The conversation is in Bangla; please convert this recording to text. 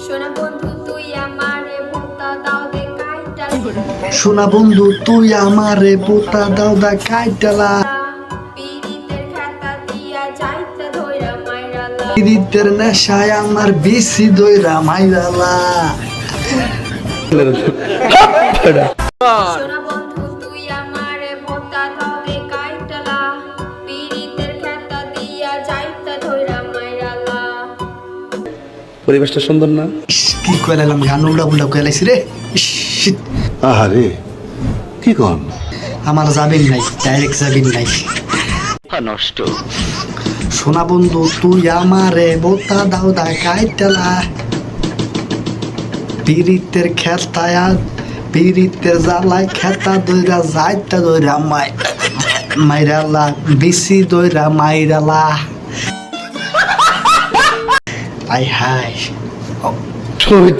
সোনা বন্ধু তুই আমারে ভোতা দাও দে কাইটা সোনা বন্ধু তুই আমারে পোতা দাও দা কাইটালা পীড়িতের খাতা দিয়া যাইতে ধইরা মাইরালা পীড়িতের নেশায় আমার বেশি দইরা মাইরালা। সোনা বন্ধু তুই আমারে ভোতা দাও দে কাইটালা পীড়িতের খাতা দিয়া যাইতে ধইরা মাইরালা। পরিবেশটা সুন্দর না? ইস, কি কইলাম গান উল্টা উল্টা কইলাইছি রে। ইস, shit, আহারে কি কন আমার যাবিন নাই, ডাইরেক্ট যাবিন নাই। নষ্ট। সোনা বন্ধু তুই আমারে বোতা দাও দা কাইটালা পীড়িতের খেতায়া পীড়িতের জ্বালায় খেতা দইরা যাইতা দইরা মাইরালা বেশি দইরা মাইরালা। I high Shahid